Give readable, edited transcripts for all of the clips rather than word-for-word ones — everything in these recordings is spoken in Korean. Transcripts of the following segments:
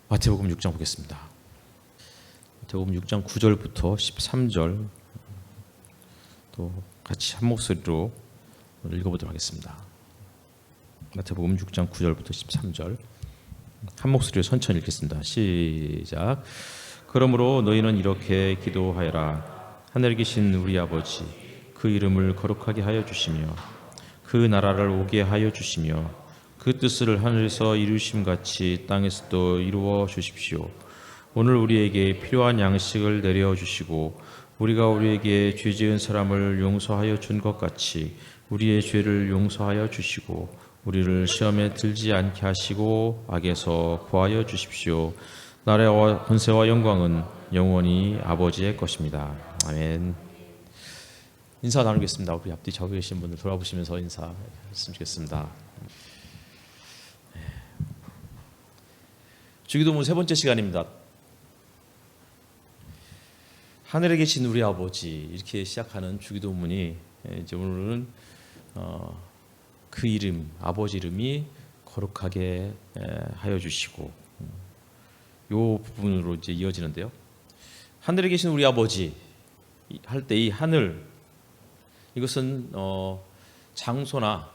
마태복음 6장 보겠습니다. 마태복음 6장 9절부터 13절 또 같이 한 목소리로 읽어보도록 하겠습니다. 마태복음 6장 9절부터 13절 한 목소리로 천천히 읽겠습니다. 시작. 그러므로 너희는 이렇게 기도하여라. 하늘에 계신 우리 아버지, 그 이름을 거룩하게 하여 주시며 그 나라를 오게 하여 주시며 그 뜻을 하늘에서 이루심 같이 땅에서도 이루어 주십시오. 오늘 우리에게 필요한 양식을 내려 주시고 우리가 우리에게 죄 지은 사람을 용서하여 준 것 같이 우리의 죄를 용서하여 주시고 우리를 시험에 들지 않게 하시고 악에서 구하여 주십시오. 나라와 권세와 영광은 영원히 아버지의 것입니다. 아멘. 인사 나누겠습니다. 우리 앞뒤 적어 계신 분들 돌아보시면서 인사했으면 좋겠습니다. 주기도문 세 번째 시간입니다. 하늘에 계신 우리 아버지, 이렇게 시작하는 주기도문이 이제 오늘은 그 이름, 아버지 이름이 거룩하게 하여 주시고, 요 부분으로 이제 이어지는데요. 하늘에 계신 우리 아버지 할 때 이 하늘, 이것은 장소나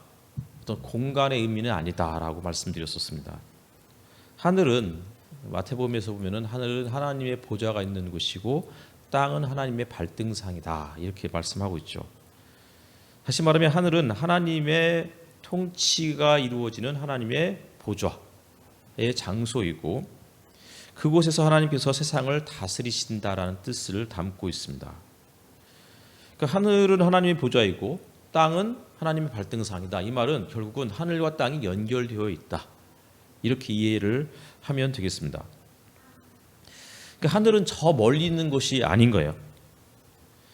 어떤 공간의 의미는 아니다라고 말씀드렸었습니다. 하늘은 마태복음에서 보면은 하늘은 하나님의 보좌가 있는 곳이고 땅은 하나님의 발등상이다, 이렇게 말씀하고 있죠. 다시 말하면 하늘은 하나님의 통치가 이루어지는 하나님의 보좌의 장소이고 그곳에서 하나님께서 세상을 다스리신다라는 뜻을 담고 있습니다. 그러니까 하늘은 하나님의 보좌이고 땅은 하나님의 발등상이다. 이 말은 결국은 하늘과 땅이 연결되어 있다, 이렇게 이해를 하면 되겠습니다. 그러니까 하늘은 저 멀리 있는 것이 아닌 거예요.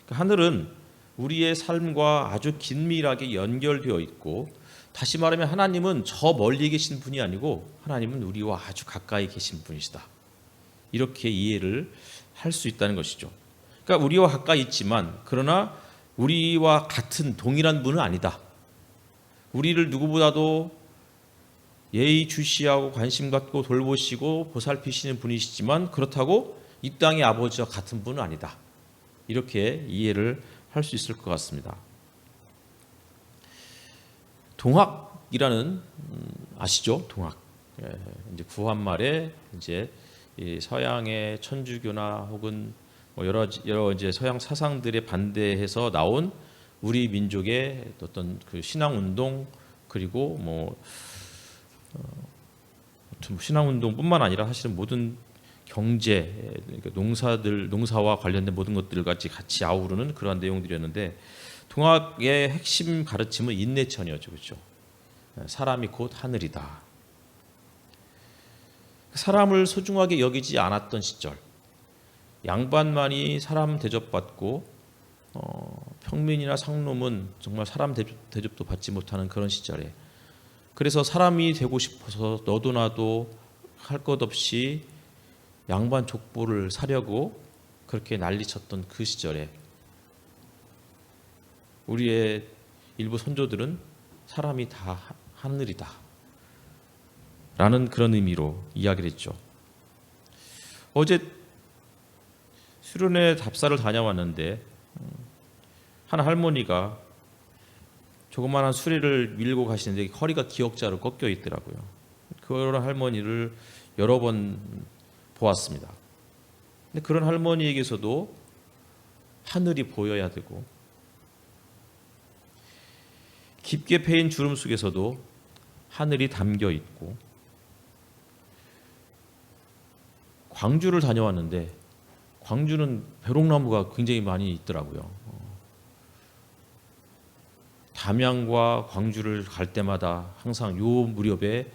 그러니까 하늘은 우리의 삶과 아주 긴밀하게 연결되어 있고, 다시 말하면 하나님은 저 멀리 계신 분이 아니고 하나님은 우리와 아주 가까이 계신 분이시다, 이렇게 이해를 할 수 있다는 것이죠. 그러니까 우리와 가까이 있지만 그러나 우리와 같은 동일한 분은 아니다. 우리를 누구보다도 예의주시하고 관심 갖고 돌보시고 보살피시는 분이시지만 그렇다고 이 땅의 아버지와 같은 분은 아니다, 이렇게 이해를 할 수 있을 것 같습니다. 동학이라는 아시죠? 동학. 이제 구한말에 이제 이 서양의 천주교나 혹은 뭐 여러 이제 서양 사상들에 반대해서 나온 우리 민족의 어떤 그 신앙 운동, 그리고 뭐 신앙운동뿐만 아니라 사실은 모든 경제, 그러니까 농사와 관련된 모든 것들을 같이 아우르는 그러한 내용들이었는데, 동학의 핵심 가르침은 인내천이었죠, 그렇죠? 사람이 곧 하늘이다. 사람을 소중하게 여기지 않았던 시절, 양반만이 사람 대접받고 평민이나 상놈은 정말 사람 대접도 받지 못하는 그런 시절에, 그래서 사람이 되고 싶어서 너도 나도 할 것 없이 양반 족보를 사려고 그렇게 난리쳤던 그 시절에 우리의 일부 선조들은 사람이 다 하늘이다 라는 그런 의미로 이야기를 했죠. 어제 수련회 답사를 다녀왔는데 한 할머니가 조그마한 수레를 밀고 가시는데 허리가 기역자로 꺾여 있더라고요. 그런 할머니를 여러 번 보았습니다. 근데 그런 할머니에게서도 하늘이 보여야 되고, 깊게 패인 주름 속에서도 하늘이 담겨 있고, 광주를 다녀왔는데 광주는 벼롱나무가 굉장히 많이 있더라고요. 담양과 광주를 갈 때마다 항상 요 무렵에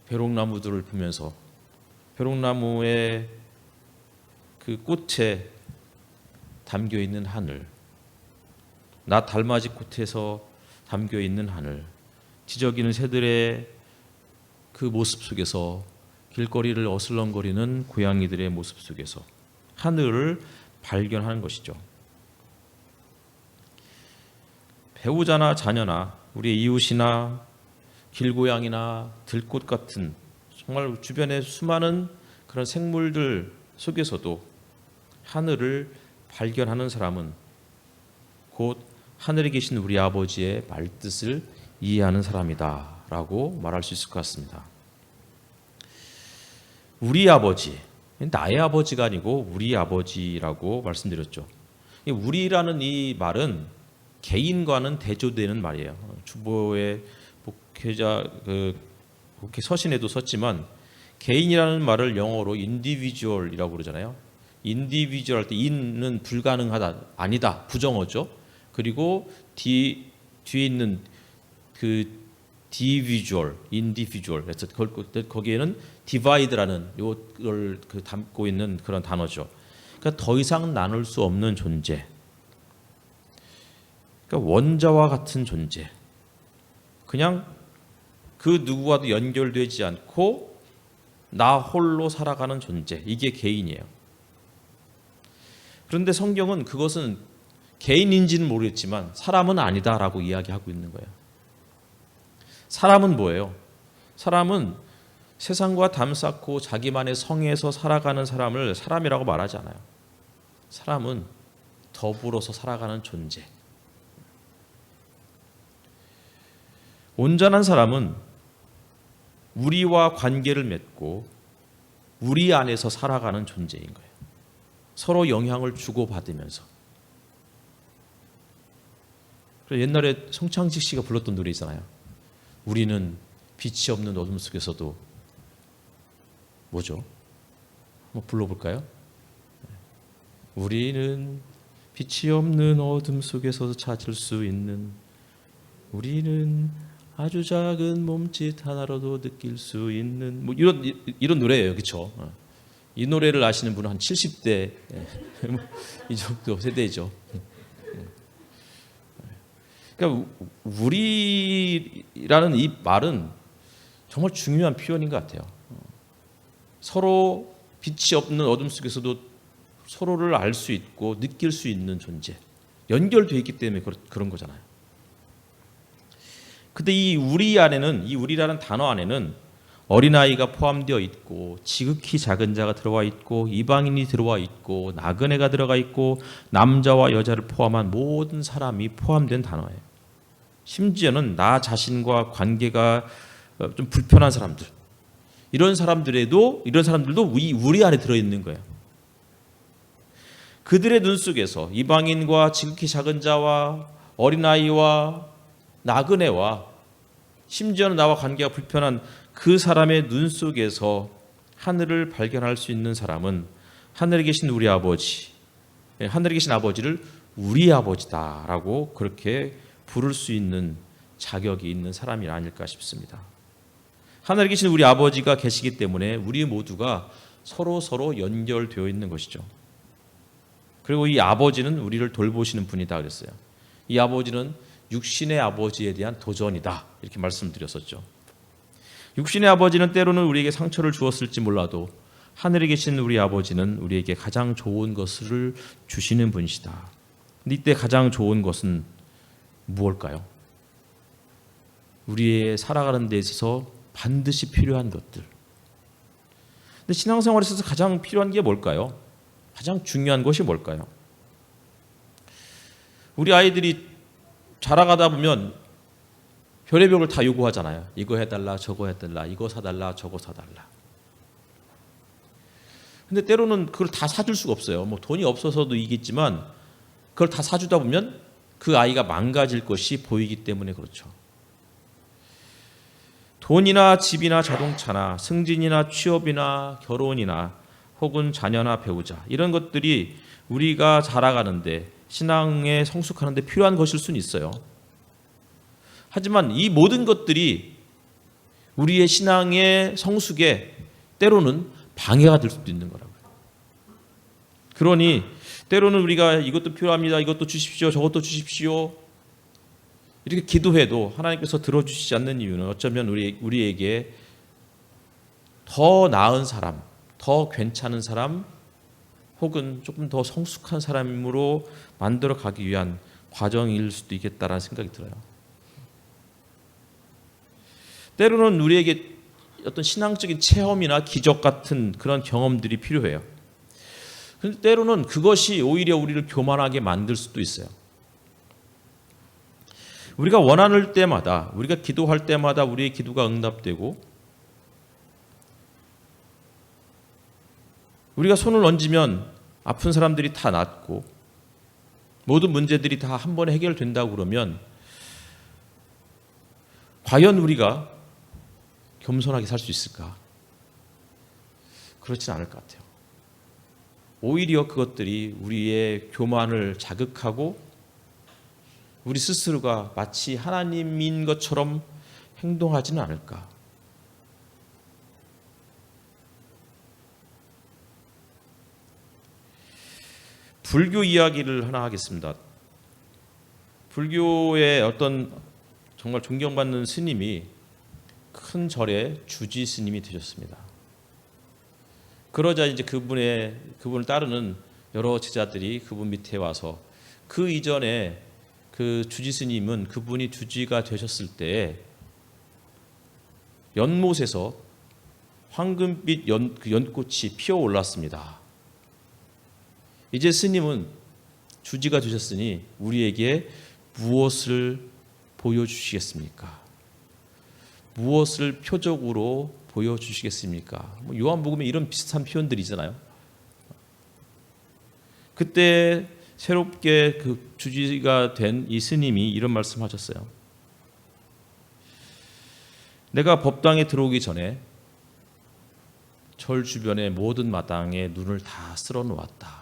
벼롱나무들을 보면서 벼롱나무의 그 꽃에 담겨 있는 하늘, 나 달맞이 꽃에서 담겨 있는 하늘, 지저귀는 새들의 그 모습 속에서, 길거리를 어슬렁거리는 고양이들의 모습 속에서 하늘을 발견하는 것이죠. 배우자나 자녀나 우리의 이웃이나 길고양이나 들꽃 같은 정말 주변의 수많은 그런 생물들 속에서도 하늘을 발견하는 사람은 곧 하늘에 계신 우리 아버지의 말뜻을 이해하는 사람이다라고 말할 수 있을 것 같습니다. 우리 아버지, 나의 아버지가 아니고 우리 아버지라고 말씀드렸죠. 우리라는 이 말은 개인과는 대조되는 말이에요. 주보의 목회자 목회 서신에도 썼지만 개인이라는 말을 영어로 individual이라고 그러잖아요. individual 할 때 in은 불가능하다, 아니다, 부정어죠. 그리고 뒤에 있는 그 individual, 그래서 거기에는 divide라는 이걸 담고 있는 그런 단어죠. 그러니까 더 이상 나눌 수 없는 존재. 그러니까 원자와 같은 존재. 그냥 그 누구와도 연결되지 않고 나 홀로 살아가는 존재. 이게 개인이에요. 그런데 성경은 그것은 개인인지는 모르겠지만 사람은 아니다라고 이야기하고 있는 거예요. 사람은 뭐예요? 사람은 세상과 담쌓고 자기만의 성에서 살아가는 사람을 사람이라고 말하지 않아요. 사람은 더불어서 살아가는 존재. 온전한 사람은 우리와 관계를 맺고 우리 안에서 살아가는 존재인 거예요. 서로 영향을 주고받으면서. 옛날에 성창식 씨가 불렀던 노래 있잖아요. 우리는 빛이 없는 어둠 속에서도 뭐죠? 한번 불러볼까요? 우리는 빛이 없는 어둠 속에서 찾을 수 있는, 우리는 아주 작은 몸짓 하나로도 느낄 수 있는, 뭐 이런 노래예요, 그렇죠? 이 노래를 아시는 분은 한 70대 이 정도 세대죠. 그러니까 우리라는 이 말은 정말 중요한 표현인 것 같아요. 서로 빛이 없는 어둠 속에서도 서로를 알 수 있고 느낄 수 있는 존재, 연결되어 있기 때문에 그런 거잖아요. 근데 이 우리 안에는, 이 우리라는 단어 안에는 어린아이가 포함되어 있고 지극히 작은 자가 들어와 있고 이방인이 들어와 있고 나그네가 들어가 있고 남자와 여자를 포함한 모든 사람이 포함된 단어예요. 심지어는 나 자신과 관계가 좀 불편한 사람들, 이런 사람들도 우리 안에 들어있는 거예요. 그들의 눈 속에서 이방인과 지극히 작은 자와 어린아이와 나그네와 심지어는 나와 관계가 불편한 그 사람의 눈 속에서 하늘을 발견할 수 있는 사람은 하늘에 계신 우리 아버지, 하늘에 계신 아버지를 우리 아버지다라고 그렇게 부를 수 있는 자격이 있는 사람이 아닐까 싶습니다. 하늘에 계신 우리 아버지가 계시기 때문에 우리 모두가 서로 연결되어 있는 것이죠. 그리고 이 아버지는 우리를 돌보시는 분이다 그랬어요. 이 아버지는 육신의 아버지에 대한 도전이다, 이렇게 말씀드렸었죠. 육신의 아버지는 때로는 우리에게 상처를 주었을지 몰라도 하늘에 계신 우리 아버지는 우리에게 가장 좋은 것을 주시는 분이시다. 근데 이때 가장 좋은 것은 무엇일까요? 우리의 살아가는 데 있어서 반드시 필요한 것들. 근데 신앙생활에 있어서 가장 필요한 게 뭘까요? 가장 중요한 것이 뭘까요? 우리 아이들이 자라가다 보면 별의별 걸 다 요구하잖아요. 이거 해달라, 저거 해달라, 이거 사달라, 저거 사달라. 근데 때로는 그걸 다 사줄 수가 없어요. 뭐 돈이 없어서도 이겠지만 그걸 다 사주다 보면 그 아이가 망가질 것이 보이기 때문에 그렇죠. 돈이나 집이나 자동차나 승진이나 취업이나 결혼이나 혹은 자녀나 배우자, 이런 것들이 우리가 자라가는데, 신앙에 성숙하는 데 필요한 것일 수는 있어요. 하지만 이 모든 것들이 우리의 신앙의 성숙에 때로는 방해가 될 수도 있는 거라고요. 그러니 때로는 우리가 이것도 필요합니다, 이것도 주십시오, 저것도 주십시오, 이렇게 기도해도 하나님께서 들어주시지 않는 이유는 어쩌면 우리에게 더 나은 사람, 더 괜찮은 사람, 혹은 조금 더 성숙한 사람으로 만들어 가기 위한 과정일 수도 있겠다라는 생각이 들어요. 때로는 우리에게 어떤 신앙적인 체험이나 기적 같은 그런 경험들이 필요해요. 그런데 때로는 그것이 오히려 우리를 교만하게 만들 수도 있어요. 우리가 원하는 때마다, 우리가 기도할 때마다 우리의 기도가 응답되고, 우리가 손을 얹으면 아픈 사람들이 다 낫고 모든 문제들이 다 한 번에 해결된다고 그러면 과연 우리가 겸손하게 살 수 있을까? 그렇진 않을 것 같아요. 오히려 그것들이 우리의 교만을 자극하고 우리 스스로가 마치 하나님인 것처럼 행동하지는 않을까? 불교 이야기를 하나 하겠습니다. 불교의 어떤 정말 존경받는 스님이 큰 절의 주지 스님이 되셨습니다. 그러자 이제 그분을 따르는 여러 제자들이 그분 밑에 와서 그 이전에 그 주지 스님은 그분이 주지가 되셨을 때 연못에서 황금빛 연꽃이 피어 올랐습니다. 이제 스님은 주지가 되셨으니 우리에게 무엇을 보여주시겠습니까? 무엇을 표적으로 보여주시겠습니까? 요한복음에 이런 비슷한 표현들이 있잖아요. 그때 새롭게 그 주지가 된 이 스님이 이런 말씀하셨어요. 내가 법당에 들어오기 전에 절 주변의 모든 마당에 눈을 다 쓸어 놓았다.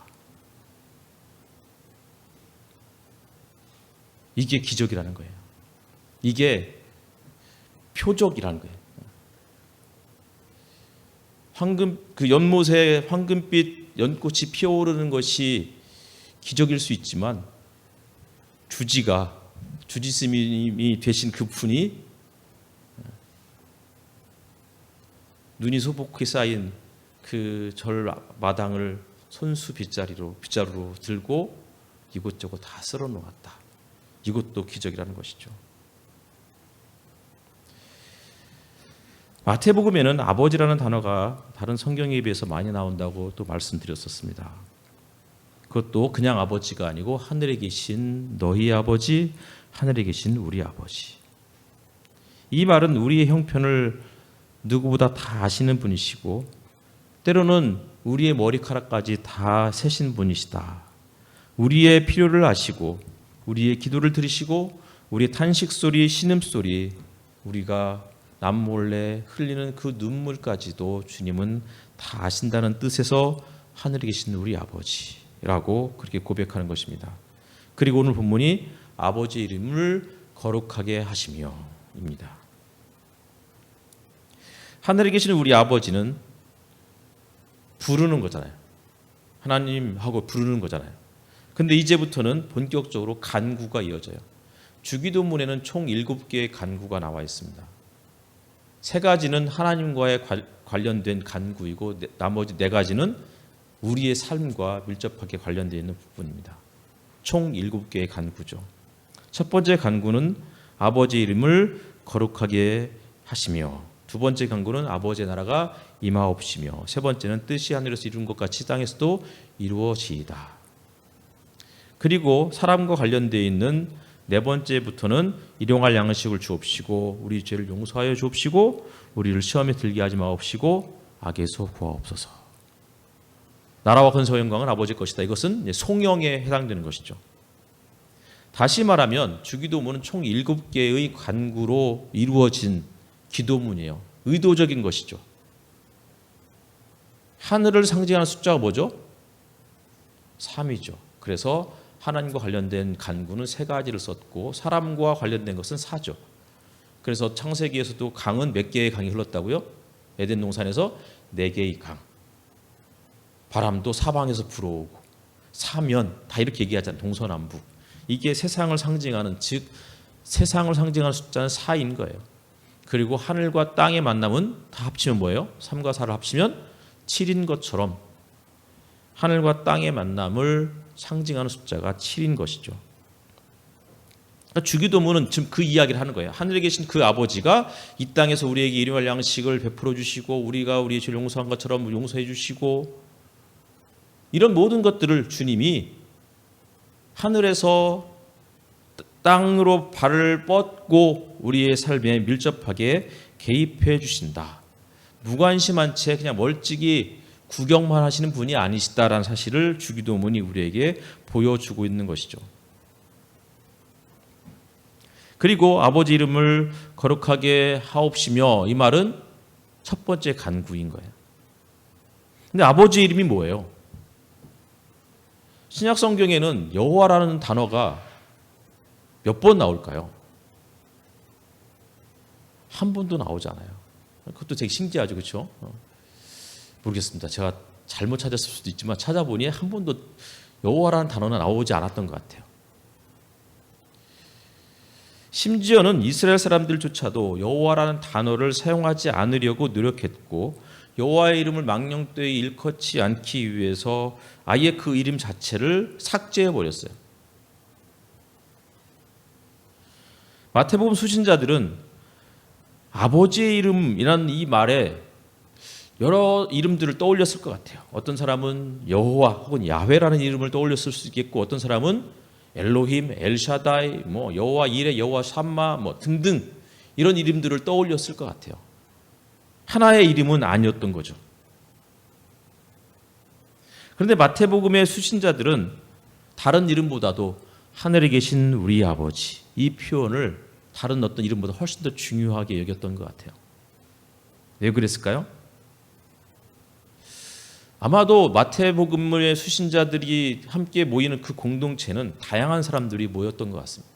이게 기적이라는 거예요. 이게 표적이라는 거예요. 그 연못에 황금빛 연꽃이 피어오르는 것이 기적일 수 있지만 주지 스님이 되신 그분이 눈이 소복히 쌓인 그 절 마당을 손수 빗자루로 들고 이곳저곳 다 쓸어 놓았다. 이것도 기적이라는 것이죠. 마태복음에는 아버지라는 단어가 다른 성경에 비해서 많이 나온다고 또 말씀드렸었습니다. 그것도 그냥 아버지가 아니고 하늘에 계신 너희 아버지, 하늘에 계신 우리 아버지. 이 말은 우리의 형편을 누구보다 다 아시는 분이시고 때로는 우리의 머리카락까지 다 세신 분이시다. 우리의 필요를 아시고 우리의 기도를 들으시고 우리의 탄식소리, 신음소리, 우리가 남몰래 흘리는 그 눈물까지도 주님은 다 아신다는 뜻에서 하늘에 계신 우리 아버지라고 그렇게 고백하는 것입니다. 그리고 오늘 본문이 아버지의 이름을 거룩하게 하시며 입니다. 하늘에 계신 우리 아버지는 부르는 거잖아요. 하나님하고 부르는 거잖아요. 근데 이제부터는 본격적으로 간구가 이어져요. 주기도문에는 총 7개의 간구가 나와 있습니다. 3가지는 하나님과의 관련된 간구이고 나머지 4가지는 우리의 삶과 밀접하게 관련되어 있는 부분입니다. 총 7개의 간구죠. 첫 번째 간구는 아버지의 이름을 거룩하게 하시며, 두 번째 간구는 아버지의 나라가 임하옵시며, 세 번째는 뜻이 하늘에서 이룬 것 같이 땅에서도 이루어지이다. 그리고 사람과 관련되어 있는 4번째부터는 일용할 양식을 주옵시고 우리 죄를 용서하여 주옵시고 우리를 시험에 들게 하지 마옵시고 악에서 구하옵소서. 나라와 근세와 영광은 아버지 것이다. 이것은 송영에 해당되는 것이죠. 다시 말하면 주기도문은 총 7개의 간구로 이루어진 기도문이에요. 의도적인 것이죠. 하늘을 상징하는 숫자가 뭐죠? 3이죠. 그래서 하나님과 관련된 간구는 3가지를 썼고 사람과 관련된 것은 4죠. 그래서 창세기에서도 강은 몇 개의 강이 흘렀다고요? 에덴 동산에서 4개의 강. 바람도 사방에서 불어오고 사면 다 이렇게 얘기하잖아요. 동서남북. 이게 세상을 상징하는, 즉 세상을 상징하는 숫자는 4인 거예요. 그리고 하늘과 땅의 만남은 다 합치면 뭐예요? 3과 4를 합치면 7인 것처럼 하늘과 땅의 만남을 상징하는 숫자가 7인 것이죠. 그러니까 주기도문은 지금 그 이야기를 하는 거예요. 하늘에 계신 그 아버지가 이 땅에서 우리에게 일용할 양식을 베풀어 주시고 우리가 우리의 죄를 용서한 것처럼 용서해 주시고 이런 모든 것들을 주님이 하늘에서 땅으로 발을 뻗고 우리의 삶에 밀접하게 개입해 주신다. 무관심한 채 그냥 멀찍이 구경만 하시는 분이 아니시다라는 사실을 주기도문이 우리에게 보여주고 있는 것이죠. 그리고 아버지 이름을 거룩하게 하옵시며 이 말은 첫 번째 간구인 거예요. 근데 아버지 이름이 뭐예요? 신약 성경에는 여호와라는 단어가 몇 번 나올까요? 한 번도 나오지 않아요. 그것도 되게 신기하죠, 그렇죠? 모르겠습니다. 제가 잘못 찾았을 수도 있지만 찾아보니 한 번도 여호와라는 단어는 나오지 않았던 것 같아요. 심지어는 이스라엘 사람들조차도 여호와라는 단어를 사용하지 않으려고 노력했고 여호와의 이름을 망령되이 일컫지 않기 위해서 아예 그 이름 자체를 삭제해 버렸어요. 마태복음 수신자들은 아버지의 이름이라는 이 말에 여러 이름들을 떠올렸을 것 같아요. 어떤 사람은 여호와 혹은 야훼라는 이름을 떠올렸을 수 있겠고 어떤 사람은 엘로힘, 엘샤다이, 여호와 이레, 여호와 샴마 등등 이런 이름들을 떠올렸을 것 같아요. 하나의 이름은 아니었던 거죠. 그런데 마태복음의 수신자들은 다른 이름보다도 하늘에 계신 우리 아버지 이 표현을 다른 어떤 이름보다 훨씬 더 중요하게 여겼던 것 같아요. 왜 그랬을까요? 아마도 마태복음의 수신자들이 함께 모이는 그 공동체는 다양한 사람들이 모였던 것 같습니다.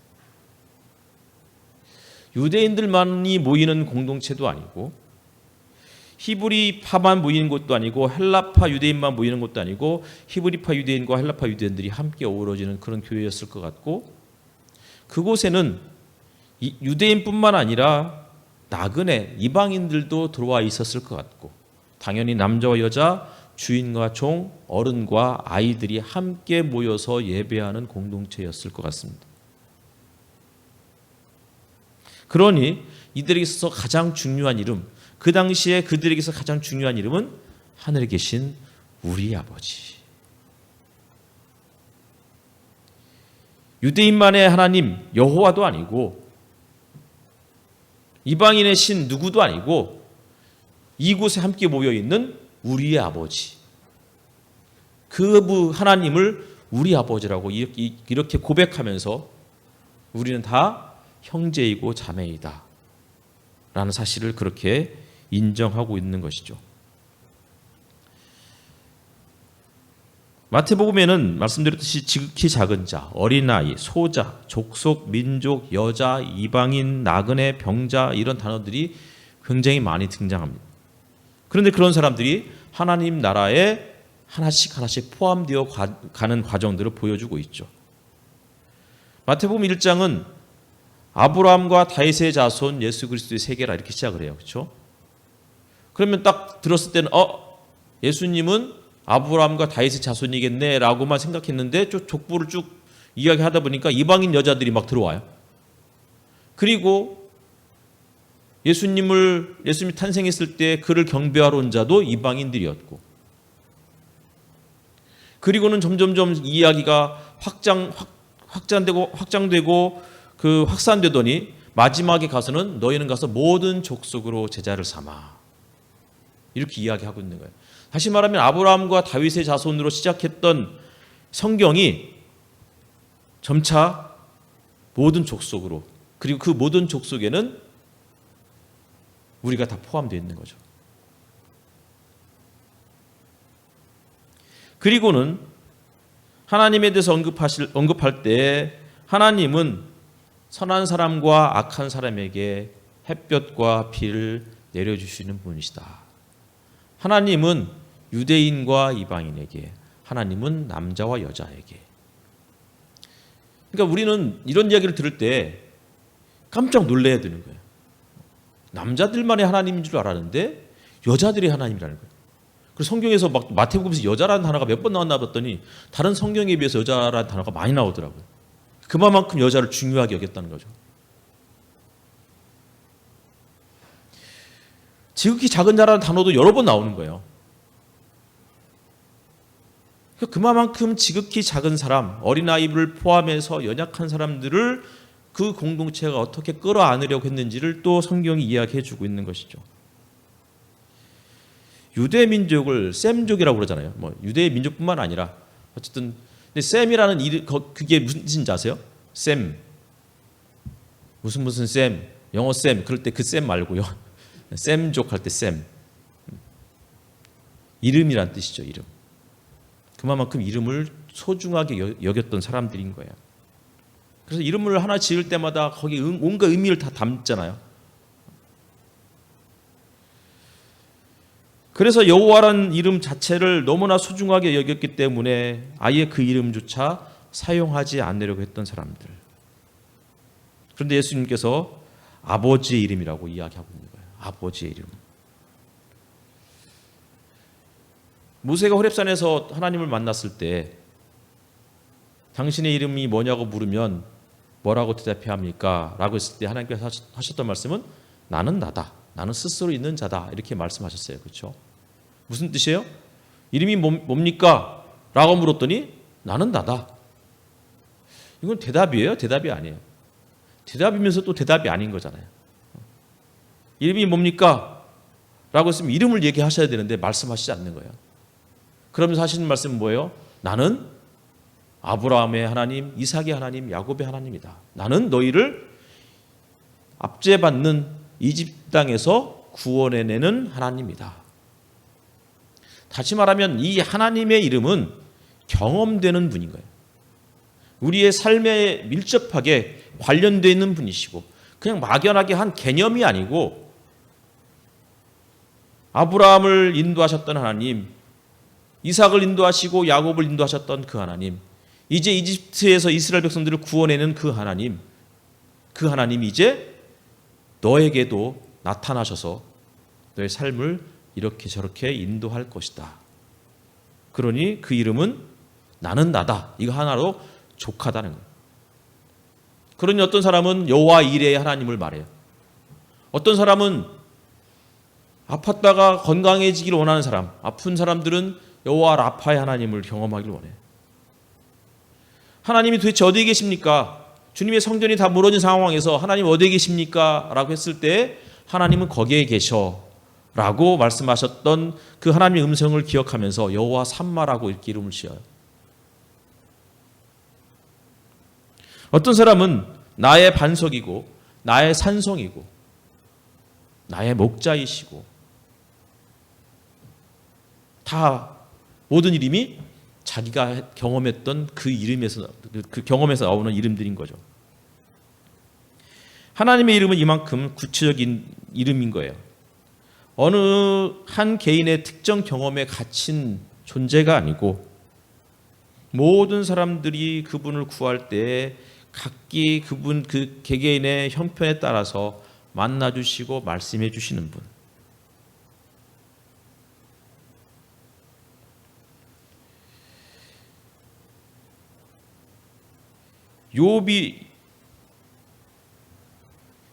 유대인들만이 모이는 공동체도 아니고 히브리파만 모이는 곳도 아니고 헬라파 유대인만 모이는 곳도 아니고 히브리파 유대인과 헬라파 유대인들이 함께 어우러지는 그런 교회였을 것 같고 그곳에는 유대인뿐만 아니라 나그네 이방인들도 들어와 있었을 것 같고 당연히 남자와 여자 주인과 종, 어른과 아이들이 함께 모여서 예배하는 공동체였을 것 같습니다. 그러니 이들에게 있어서 가장 중요한 이름, 그 당시에 그들에게서 가장 중요한 이름은 하늘에 계신 우리 아버지. 유대인만의 하나님 여호와도 아니고 이방인의 신 누구도 아니고 이곳에 함께 모여있는 우리의 아버지, 그 하나님을 우리 아버지라고 이렇게 고백하면서 우리는 다 형제이고 자매이다 라는 사실을 그렇게 인정하고 있는 것이죠. 마태복음에는 말씀드렸듯이 지극히 작은 자, 어린아이, 소자, 족속, 민족, 여자, 이방인, 나그네, 병자 이런 단어들이 굉장히 많이 등장합니다. 그런데 그런 사람들이 하나님 나라에 하나씩 포함되어 가는 과정들을 보여주고 있죠. 마태복음 1장은 아브라함과 다윗의 자손 예수 그리스도의 세계라 이렇게 시작을 해요. 그렇죠? 그러면 딱 들었을 때는 예수님은 아브라함과 다윗의 자손이겠네 라고만 생각했는데 족보를 쭉 이야기하다 보니까 이방인 여자들이 막 들어와요. 그리고 예수님이 탄생했을 때 그를 경배하러 온 자도 이방인들이었고 그리고는 점점점 이야기가 확장되고 그 확산되더니 마지막에 가서는 너희는 가서 모든 족속으로 제자를 삼아 이렇게 이야기하고 있는 거예요. 다시 말하면 아브라함과 다윗의 자손으로 시작했던 성경이 점차 모든 족속으로 그리고 그 모든 족속에는 우리가 다 포함되어 있는 거죠. 그리고는 하나님에 대해서 언급할 때 하나님은 선한 사람과 악한 사람에게 햇볕과 비를 내려주시는 분이시다. 하나님은 유대인과 이방인에게, 하나님은 남자와 여자에게. 그러니까 우리는 이런 이야기를 들을 때 깜짝 놀라야 되는 거예요. 남자들만의 하나님인 줄 알았는데 여자들의 하나님이라는 거예요. 그래서 성경에서 막 마태복음에서 여자라는 단어가 몇 번 나왔나 봤더니 다른 성경에 비해서 여자라는 단어가 많이 나오더라고요. 그만큼 여자를 중요하게 여겼다는 거죠. 지극히 작은 자라는 단어도 여러 번 나오는 거예요. 그만큼 지극히 작은 사람, 어린아이를 포함해서 연약한 사람들을 그 공동체가 어떻게 끌어안으려고 했는지를 또 성경이 이야기해 주고 있는 것이죠. 유대 민족을 셈족이라고 그러잖아요. 뭐 유대 민족뿐만 아니라 어쨌든 근데 셈이라는 이름 그게 무슨 뜻인지 아세요? 셈 무슨 셈 영어 셈 그럴 때 그 셈 말고요. 셈족 할 때 셈 이름이란 뜻이죠. 이름. 그만큼 이름을 소중하게 여겼던 사람들인 거예요. 그래서 이름을 하나 지을 때마다 거기 온갖 의미를 다 담잖아요. 그래서 여호와라는 이름 자체를 너무나 소중하게 여겼기 때문에 아예 그 이름조차 사용하지 않으려고 했던 사람들. 그런데 예수님께서 아버지의 이름이라고 이야기하고 있는 거예요. 아버지의 이름. 모세가 호렙산에서 하나님을 만났을 때 당신의 이름이 뭐냐고 물으면 뭐라고 대답해야 합니까? 라고 했을 때 하나님께서 하셨던 말씀은 나는 나다. 나는 스스로 있는 자다. 이렇게 말씀하셨어요. 그렇죠? 무슨 뜻이에요? 이름이 뭡니까? 라고 물었더니 나는 나다. 이건 대답이에요? 대답이 아니에요. 대답이면서 또 대답이 아닌 거잖아요. 이름이 뭡니까? 라고 했으면 이름을 얘기하셔야 되는데 말씀하시지 않는 거예요. 그러면서 하시는 말씀은 뭐예요? 나는 아브라함의 하나님, 이삭의 하나님, 야곱의 하나님이다. 나는 너희를 압제받는 이집트 땅에서 구원해내는 하나님이다. 다시 말하면 이 하나님의 이름은 경험되는 분인 거예요. 우리의 삶에 밀접하게 관련되어 있는 분이시고 그냥 막연하게 한 개념이 아니고 아브라함을 인도하셨던 하나님, 이삭을 인도하시고 야곱을 인도하셨던 그 하나님, 이제 이집트에서 이스라엘 백성들을 구원해낸 그 하나님이 이제 너에게도 나타나셔서 너의 삶을 이렇게 저렇게 인도할 것이다. 그러니 그 이름은 나는 나다. 이거 하나로 족하다는 거예요. 그러니 어떤 사람은 여호와 이레의 하나님을 말해요. 어떤 사람은 아팠다가 건강해지기를 원하는 사람, 아픈 사람들은 여호와 라파의 하나님을 경험하기를 원해요. 하나님이 도대체 어디에 계십니까? 주님의 성전이 다 무너진 상황에서 하나님 어디에 계십니까? 라고 했을 때 하나님은 거기에 계셔 라고 말씀하셨던 그 하나님의 음성을 기억하면서 여호와 삼마라고 이렇게 이름을 지어요. 어떤 사람은 나의 반석이고 나의 산성이고 나의 목자이시고 다 모든 이름이 자기가 경험했던 그 이름에서 그 경험에서 나오는 이름들인 거죠. 하나님의 이름은 이만큼 구체적인 이름인 거예요. 어느 한 개인의 특정 경험에 갇힌 존재가 아니고 모든 사람들이 그분을 구할 때 각기 그분 그 개개인의 형편에 따라서 만나 주시고 말씀해 주시는 분. 욥이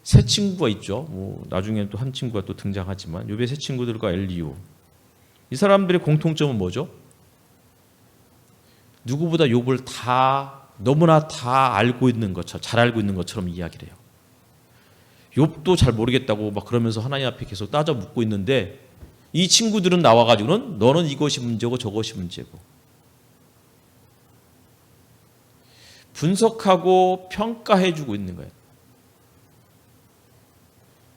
세 친구가 있죠. 나중에는 또 한 친구가 또 등장하지만 욥의 세 친구들과 엘리후. 이 사람들의 공통점은 뭐죠? 누구보다 욥을 너무나 다 알고 있는 것처럼 잘 알고 있는 것처럼 이야기를 해요. 욥도 잘 모르겠다고 막 그러면서 하나님 앞에 계속 따져 묻고 있는데 이 친구들은 나와가지고는 너는 이것이 문제고 저것이 문제고 분석하고 평가해주고 있는 거예요.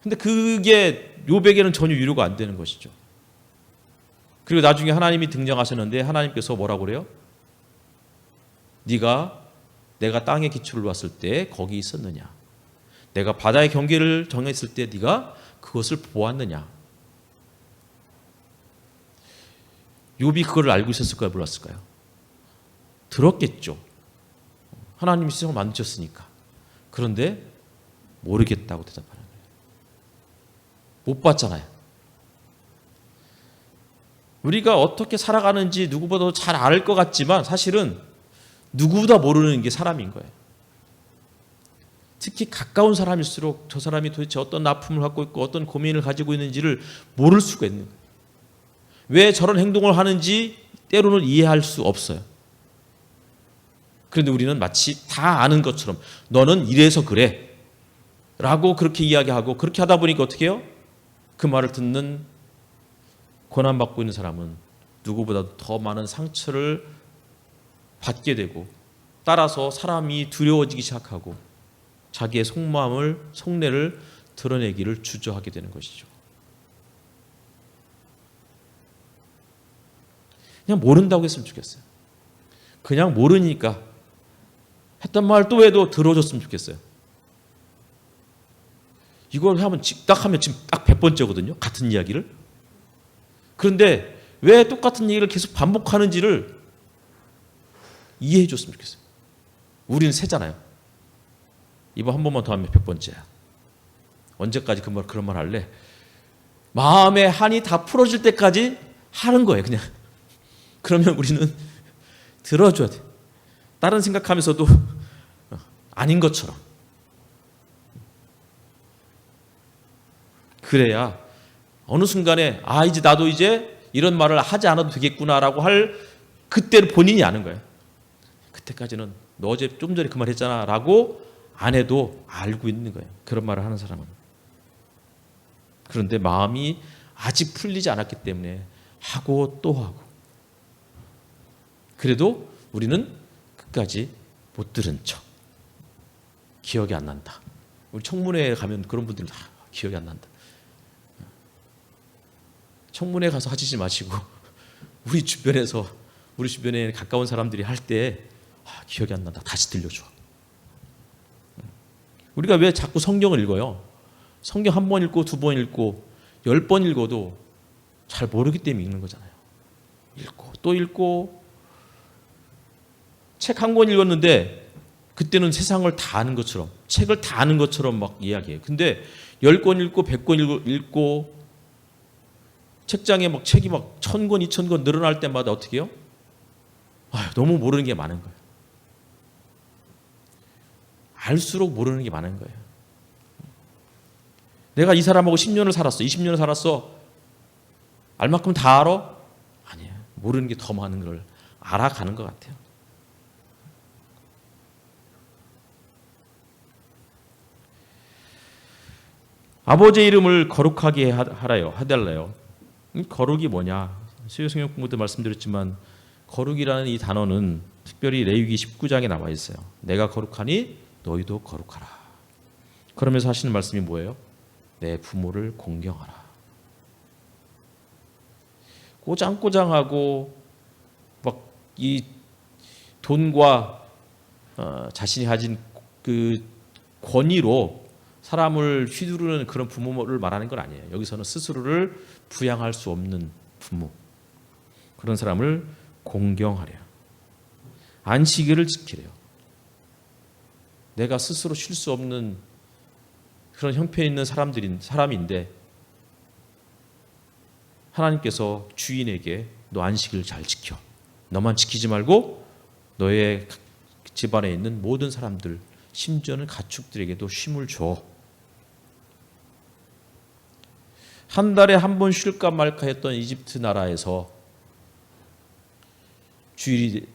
근데 그게 욥에게는 전혀 위로가 안 되는 것이죠. 그리고 나중에 하나님이 등장하셨는데 하나님께서 뭐라고 그래요? 내가 땅에 기초를 놨을 때 거기 있었느냐? 내가 바다의 경계를 정했을 때 네가 그것을 보았느냐? 욥이 그걸 알고 있었을까요? 몰랐을까요? 들었겠죠. 하나님이 세상을 만드셨으니까. 그런데 모르겠다고 대답하는 거예요. 못 봤잖아요. 우리가 어떻게 살아가는지 누구보다도 잘 알 것 같지만 사실은 누구보다 모르는 게 사람인 거예요. 특히 가까운 사람일수록 저 사람이 도대체 어떤 아픔을 갖고 있고 어떤 고민을 가지고 있는지를 모를 수가 있는 거예요. 왜 저런 행동을 하는지 때로는 이해할 수 없어요. 그런데 우리는 마치 다 아는 것처럼 너는 이래서 그래 라고 그렇게 이야기하고, 그렇게 하다 보니까 어떻게 해요? 그 말을 듣는 고난받고 있는 사람은 누구보다도 더 많은 상처를 받게 되고, 따라서 사람이 두려워지기 시작하고 자기의 속마음을, 속내를 드러내기를 주저하게 되는 것이죠. 그냥 모른다고 했으면 좋겠어요. 그냥 모르니까 했던 말 또 해도 들어줬으면 좋겠어요. 이걸 하면 딱 하면 지금 딱 100번째거든요. 같은 이야기를. 그런데 왜 똑같은 얘기를 계속 반복하는지를 이해해 줬으면 좋겠어요. 우리는 세잖아요. 이번 한 번만 더 하면 100번째야. 언제까지 그런 말 할래? 마음의 한이 다 풀어질 때까지 하는 거예요. 그냥. 그러면 우리는 들어줘야 돼. 다른 생각하면서도 아닌 것처럼. 그래야 어느 순간에 이제 나도 이제 이런 말을 하지 않아도 되겠구나라고 할 그때를 본인이 아는 거예요. 그때까지는 너 어제 좀 전에 그 말 했잖아 라고 안 해도 알고 있는 거예요. 그런 말을 하는 사람은. 그런데 마음이 아직 풀리지 않았기 때문에 하고 또 하고. 그래도 우리는 끝까지 못 들은 척. 기억이 안 난다. 우리 청문회에 가면 그런 분들이 다 기억이 안 난다. 청문회 가서 하시지 마시고 우리 주변에 가까운 사람들이 할 때 기억이 안 난다. 다시 들려줘. 우리가 왜 자꾸 성경을 읽어요? 성경 한 번 읽고 2번 읽고 10번 읽어도 잘 모르기 때문에 읽는 거잖아요. 읽고 또 읽고, 책 한 권 읽었는데 그때는 세상을 다 아는 것처럼, 책을 다 아는 것처럼 막 이야기해요. 근데 10권 읽고 100권 읽고 책장에 막 책이 막 1000권 2000권 늘어날 때마다 어떻게 해요? 너무 모르는 게 많은 거예요. 알수록 모르는 게 많은 거예요. 내가 이 사람하고 10년을 살았어. 20년을 살았어. 알 만큼 다 알아? 아니에요. 모르는 게 더 많은 걸 알아가는 것 같아요. 아버지의 이름을 거룩하게 하달래요. 거룩이 뭐냐? 수요성경 공부 때 말씀드렸지만 거룩이라는 이 단어는 특별히 레위기 19장에 나와 있어요. 내가 거룩하니 너희도 거룩하라. 그러면서 하시는 말씀이 뭐예요? 내 부모를 공경하라. 꼬장꼬장하고 막 이 돈과 자신이 가진 그 권위로 사람을 휘두르는 그런 부모를 말하는 건 아니에요. 여기서는 스스로를 부양할 수 없는 부모, 그런 사람을 공경하래요. 안식일을 지키래요. 내가 스스로 쉴 수 없는 그런 형편에 있는 사람인데 하나님께서 주인에게 너 안식일 잘 지켜. 너만 지키지 말고 너의 집안에 있는 모든 사람들, 심지어는 가축들에게도 쉼을 줘. 한 달에 한 번 쉴까 말까 했던 이집트 나라에서 주일이,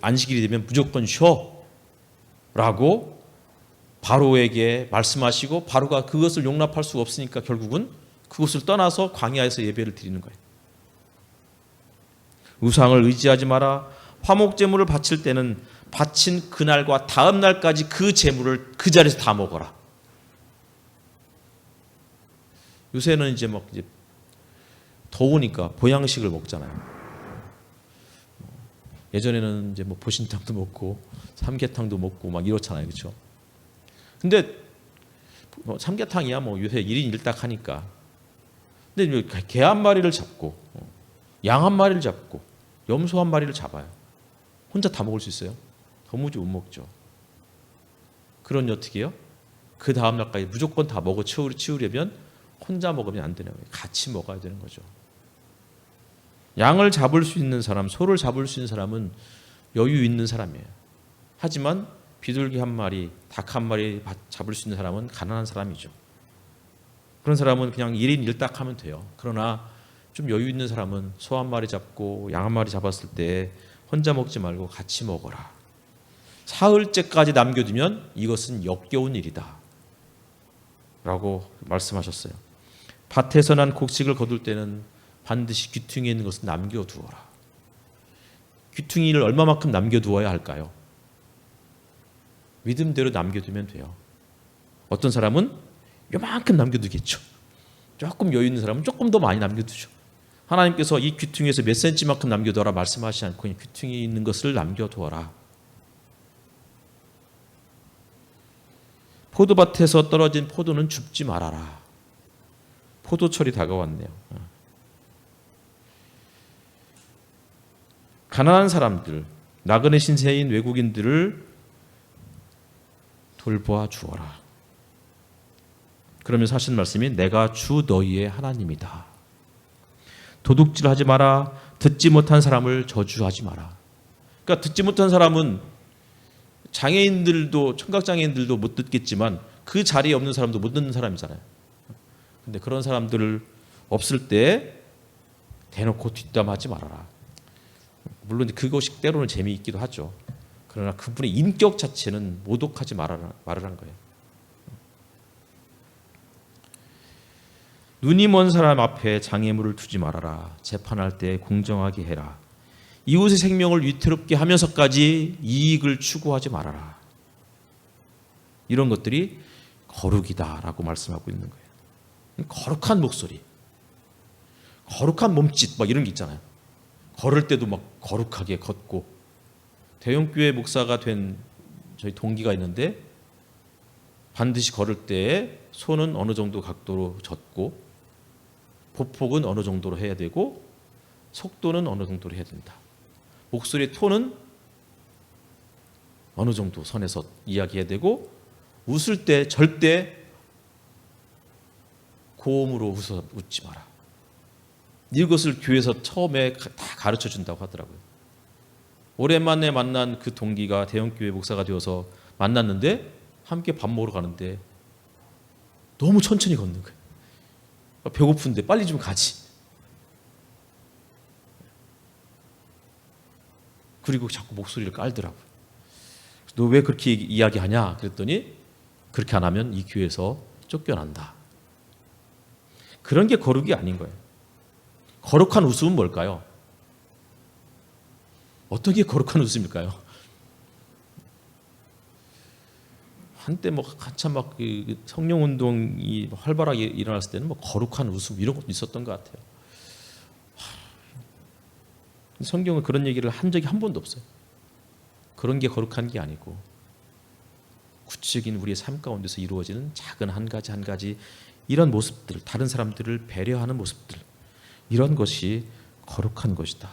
안식일이 되면 무조건 쉬어 라고 바로에게 말씀하시고, 바로가 그것을 용납할 수가 없으니까 결국은 그곳을 떠나서 광야에서 예배를 드리는 거예요. 우상을 의지하지 마라. 화목 제물을 바칠 때는 바친 그날과 다음 날까지 그 제물을 그 자리에서 다 먹어라. 요새는 이제 더우니까 보양식을 먹잖아요. 예전에는 이제 보신탕도 먹고 삼계탕도 먹고 막 이렇잖아요, 그렇죠? 근데 삼계탕이야 요새 1인 1닭 하니까. 근데 개 한 마리를 잡고 양 한 마리를 잡고 염소 한 마리를 잡아요. 혼자 다 먹을 수 있어요? 도무지 못 먹죠. 그러니 어떻게 해요? 그 다음 날까지 무조건 다 먹어 치우려면 혼자 먹으면 안 되는 거예요. 같이 먹어야 되는 거죠. 양을 잡을 수 있는 사람, 소를 잡을 수 있는 사람은 여유 있는 사람이에요. 하지만 비둘기 한 마리, 닭 한 마리 잡을 수 있는 사람은 가난한 사람이죠. 그런 사람은 그냥 1인 1닭 하면 돼요. 그러나 좀 여유 있는 사람은 소 한 마리 잡고 양 한 마리 잡았을 때 혼자 먹지 말고 같이 먹어라. 사흘째까지 남겨두면 이것은 역겨운 일이다 라고 말씀하셨어요. 밭에서 난 곡식을 거둘 때는 반드시 귀퉁이에 있는 것을 남겨두어라. 귀퉁이를 얼마만큼 남겨두어야 할까요? 믿음대로 남겨두면 돼요. 어떤 사람은 요만큼 남겨두겠죠. 조금 여유 있는 사람은 조금 더 많이 남겨두죠. 하나님께서 이 귀퉁이에서 몇 센치만큼 남겨두어라 말씀하시지 않고 그냥 귀퉁이에 있는 것을 남겨두어라. 포도밭에서 떨어진 포도는 줍지 말아라. 포도철이 다가왔네요. 가난한 사람들, 나그네 신세인 외국인들을 돌보아 주어라. 그러면서 하신 말씀이 내가 주 너희의 하나님이다. 도둑질하지 마라. 듣지 못한 사람을 저주하지 마라. 그러니까 듣지 못한 사람은 장애인들도 청각장애인들도 못 듣겠지만 그 자리에 없는 사람도 못 듣는 사람이잖아요. 근데 그런 사람들을 없을 때 대놓고 뒷담하지 말아라. 물론 그것이 때로는 재미있기도 하죠. 그러나 그분의 인격 자체는 모독하지 말을 한 거예요. 눈이 먼 사람 앞에 장애물을 두지 말아라. 재판할 때 공정하게 해라. 이웃의 생명을 위태롭게 하면서까지 이익을 추구하지 말아라. 이런 것들이 거룩이다라고 말씀하고 있는 거예요. 거룩한 목소리, 거룩한 몸짓 막 이런 게 있잖아요. 걸을 때도 막 거룩하게 걷고. 대형교회 목사가 된 저희 동기가 있는데 반드시 걸을 때 손은 어느 정도 각도로 젓고 보폭은 어느 정도로 해야 되고 속도는 어느 정도로 해야 된다. 목소리의 톤은 어느 정도 선에서 이야기해야 되고 웃을 때 절대 고음으로 웃지 마라. 이것을 교회에서 처음에 다 가르쳐 준다고 하더라고요. 오랜만에 만난 그 동기가 대형교회 목사가 되어서 만났는데 함께 밥 먹으러 가는데 너무 천천히 걷는 거예요. 배고픈데 빨리 좀 가지. 그리고 자꾸 목소리를 깔더라고요. 너 왜 그렇게 이야기하냐? 그랬더니 그렇게 안 하면 이 교회에서 쫓겨난다. 그런 게 거룩이 아닌 거예요. 거룩한 웃음은 뭘까요? 어떤 게 거룩한 웃음일까요? 한때 뭐 한참 막 성령 운동이 활발하게 일어났을 때는 뭐 거룩한 웃음 이런 것도 있었던 것 같아요. 성경은 그런 얘기를 한 적이 한 번도 없어요. 그런 게 거룩한 게 아니고 구체적인 우리의 삶 가운데서 이루어지는 작은 한 가지 이런 모습들, 다른 사람들을 배려하는 모습들, 이런 것이 거룩한 것이다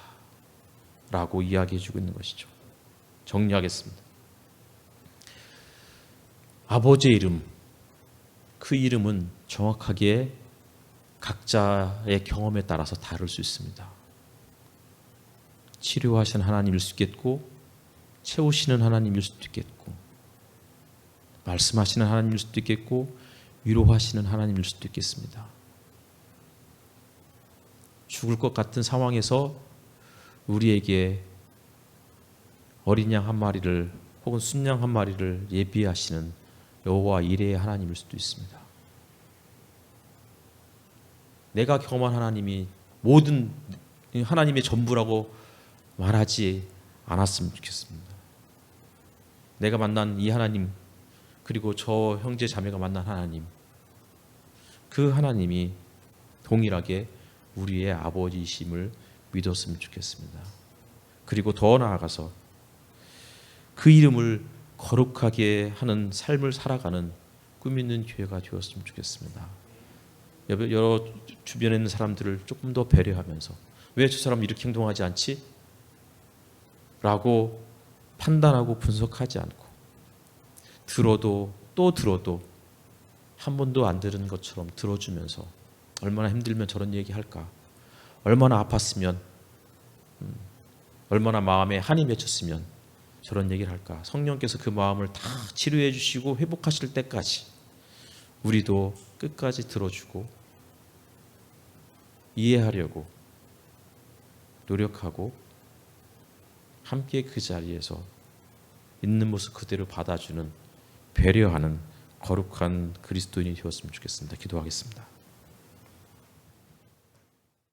라고 이야기해주고 있는 것이죠. 정리하겠습니다. 아버지의 이름, 그 이름은 정확하게 각자의 경험에 따라서 다를 수 있습니다. 치료하시는 하나님일 수도 있겠고 채우시는 하나님일 수도 있겠고 말씀하시는 하나님일 수도 있겠고 위로하시는 하나님일 수도 있겠습니다. 죽을 것 같은 상황에서 우리에게 어린 양 한 마리를 혹은 순양 한 마리를 예비하시는 여호와 이레의 하나님일 수도 있습니다. 내가 경험한 하나님이 모든 하나님의 전부라고 말하지 않았으면 좋겠습니다. 내가 만난 이 하나님, 그리고 저 형제 자매가 만난 하나님, 그 하나님이 동일하게 우리의 아버지이심을 믿었으면 좋겠습니다. 그리고 더 나아가서 그 이름을 거룩하게 하는 삶을 살아가는 꿈 있는 교회가 되었으면 좋겠습니다. 여러 주변에 있는 사람들을 조금 더 배려하면서 왜 저 사람은 이렇게 행동하지 않지? 라고 판단하고 분석하지 않고 들어도 또 들어도 한 번도 안 들은 것처럼 들어주면서 얼마나 힘들면 저런 얘기할까? 얼마나 아팠으면 얼마나 마음에 한이 맺혔으면 저런 얘기를 할까? 성령께서 그 마음을 다 치료해 주시고 회복하실 때까지 우리도 끝까지 들어주고 이해하려고 노력하고 함께 그 자리에서 있는 모습 그대로 받아주는, 배려하는 거룩한 그리스도인이 되었으면 좋겠습니다. 기도하겠습니다.